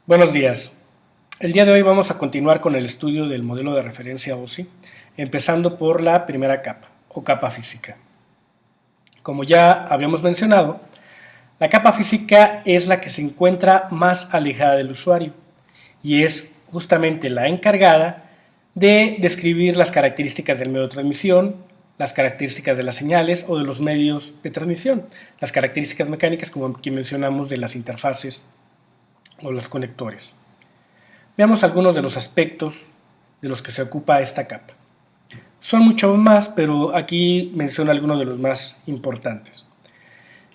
Buenos días. El día de hoy vamos a continuar con el estudio del modelo de referencia OSI, empezando por la primera capa, o capa física. Como ya habíamos mencionado, la capa física es la que se encuentra más alejada del usuario y es justamente la encargada de describir las características del medio de transmisión, las características de las señales o de los medios de transmisión, las características mecánicas como aquí mencionamos de las interfaces o los conectores. Veamos algunos de los aspectos de los que se ocupa esta capa. Son muchos más, pero aquí menciono algunos de los más importantes.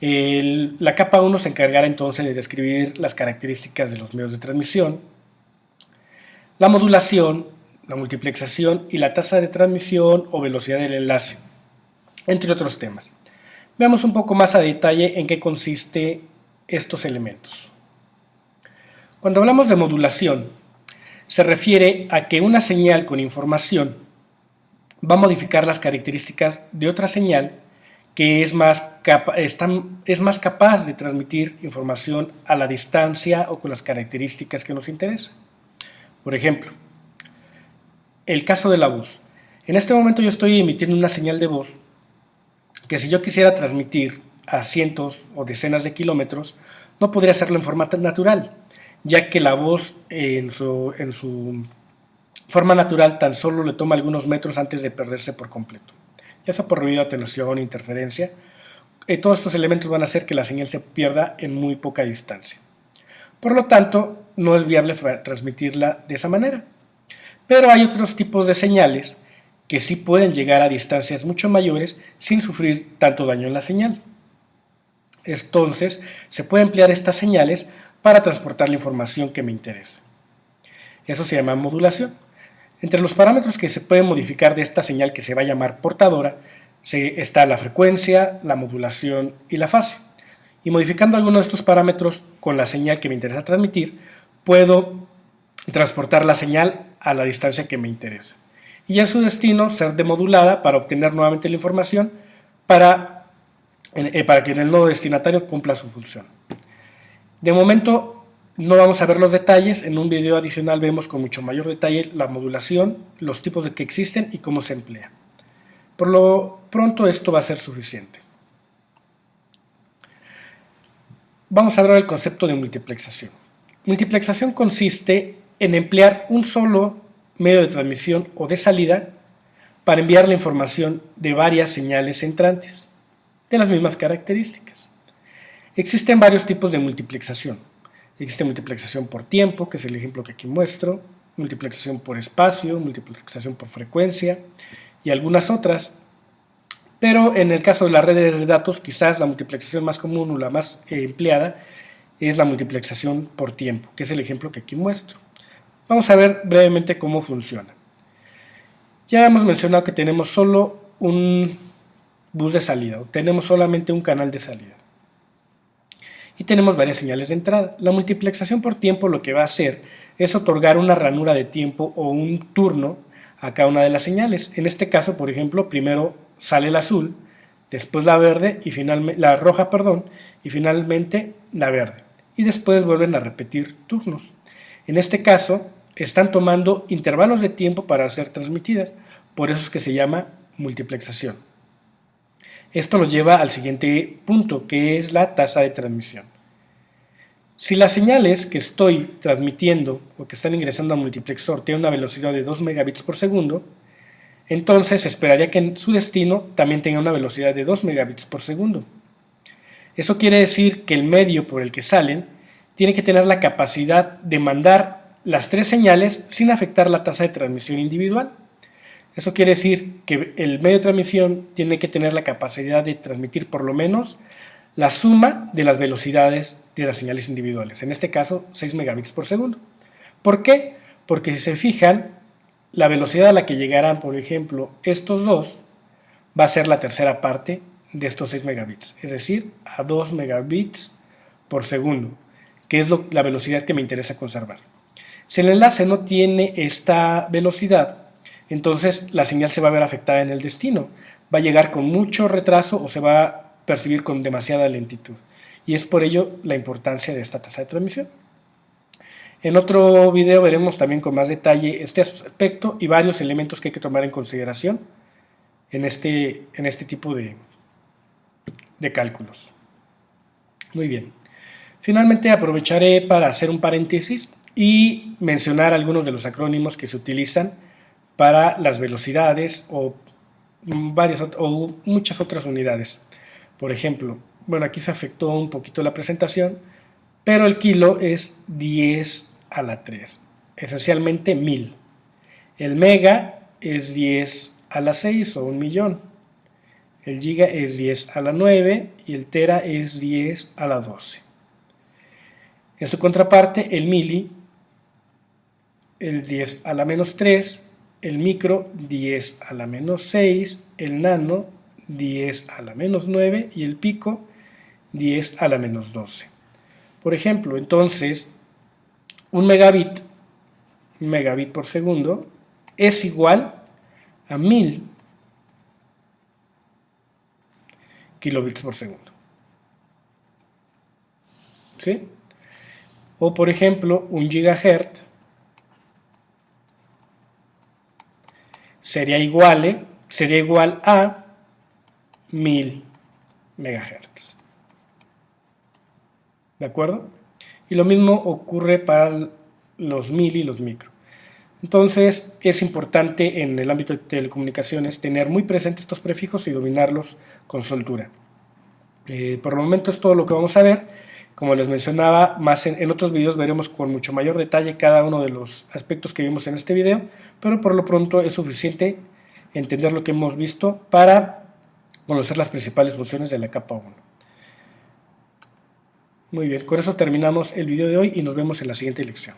La capa 1 se encargará entonces de describir las características de los medios de transmisión, la modulación, la multiplexación y la tasa de transmisión o velocidad del enlace, entre otros temas. Veamos un poco más a detalle en qué consiste estos elementos. Cuando hablamos de modulación, se refiere a que una señal con información va a modificar las características de otra señal que es más capaz de transmitir información a la distancia o con las características que nos interesan. Por ejemplo, el caso de la voz. En este momento yo estoy emitiendo una señal de voz que si yo quisiera transmitir a cientos o decenas de kilómetros, no podría hacerlo en forma natural, ya que la voz en su forma natural tan solo le toma algunos metros antes de perderse por completo, ya sea por ruido, atenuación, interferencia. Todos estos elementos van a hacer que la señal se pierda en muy poca distancia. Por lo tanto, no es viable transmitirla de esa manera. Pero hay otros tipos de señales que sí pueden llegar a distancias mucho mayores sin sufrir tanto daño en la señal. Entonces, se puede emplear estas señales para transportar la información que me interesa. Eso se llama modulación. Entre los parámetros que se pueden modificar de esta señal que se va a llamar portadora está la frecuencia, la modulación y la fase. Y modificando alguno de estos parámetros con la señal que me interesa transmitir, puedo transportar la señal a la distancia que me interesa. Y en su destino ser demodulada para obtener nuevamente la información para que en el nodo destinatario cumpla su función. De momento no vamos a ver los detalles, en un video adicional vemos con mucho mayor detalle la modulación, los tipos de que existen y cómo se emplea. Por lo pronto esto va a ser suficiente. Vamos a hablar del concepto de multiplexación. Multiplexación consiste en emplear un solo medio de transmisión o de salida para enviar la información de varias señales entrantes de las mismas características. Existen varios tipos de multiplexación. Existe multiplexación por tiempo, que es el ejemplo que aquí muestro, multiplexación por espacio, multiplexación por frecuencia y algunas otras. Pero en el caso de la red de datos, quizás la multiplexación más común o la más empleada es la multiplexación por tiempo, que es el ejemplo que aquí muestro. Vamos a ver brevemente cómo funciona. Ya hemos mencionado que tenemos solo un bus de salida, o tenemos solamente un canal de salida. Y tenemos varias señales de entrada. La multiplexación por tiempo lo que va a hacer es otorgar una ranura de tiempo o un turno a cada una de las señales. En este caso, por ejemplo, primero sale el azul, después la verde y finalmente la roja, y finalmente la verde. Y después vuelven a repetir turnos. En este caso, están tomando intervalos de tiempo para ser transmitidas, por eso es que se llama multiplexación. Esto lo lleva al siguiente punto, que es la tasa de transmisión. Si las señales que estoy transmitiendo o que están ingresando a multiplexor tienen una velocidad de 2 megabits por segundo, entonces esperaría que en su destino también tenga una velocidad de 2 megabits por segundo. Eso quiere decir que el medio por el que salen tiene que tener la capacidad de mandar las tres señales sin afectar la tasa de transmisión individual. Eso quiere decir que el medio de transmisión tiene que tener la capacidad de transmitir por lo menos la suma de las velocidades de las señales individuales, en este caso 6 megabits por segundo. ¿Por qué? Porque si se fijan, la velocidad a la que llegarán, por ejemplo, estos dos, va a ser la tercera parte de estos 6 megabits, es decir, a 2 megabits por segundo, que es la velocidad que me interesa conservar. Si el enlace no tiene esta velocidad, entonces la señal se va a ver afectada en el destino, va a llegar con mucho retraso o se va a percibir con demasiada lentitud, y es por ello la importancia de esta tasa de transmisión. En otro video veremos también con más detalle este aspecto y varios elementos que hay que tomar en consideración en este tipo de cálculos. Muy bien. Finalmente aprovecharé para hacer un paréntesis y mencionar algunos de los acrónimos que se utilizan para las velocidades o muchas otras unidades. Por ejemplo, bueno, aquí se afectó un poquito la presentación, pero el kilo es 10 a la 3, esencialmente 1000. El mega es 10 a la 6 o 1.000.000. El giga es 10 a la 9 y el tera es 10 a la 12. En su contraparte, el mili, el 10 a la menos 3, el micro 10 a la menos 6, el nano 10 a la menos 9 y el pico 10 a la menos 12. Por ejemplo, entonces, un megabit por segundo es igual a 1000 kilobits por segundo. ¿Sí? O por ejemplo, un gigahertz sería igual a 1000 megahertz. ¿De acuerdo? Y lo mismo ocurre para los mil y los micro. Entonces es importante en el ámbito de telecomunicaciones tener muy presentes estos prefijos y dominarlos con soltura. Por el momento es todo lo que vamos a ver. Como les mencionaba, más en otros videos veremos con mucho mayor detalle cada uno de los aspectos que vimos en este video, pero por lo pronto es suficiente entender lo que hemos visto para conocer las principales funciones de la capa 1. Muy bien, con eso terminamos el video de hoy y nos vemos en la siguiente lección.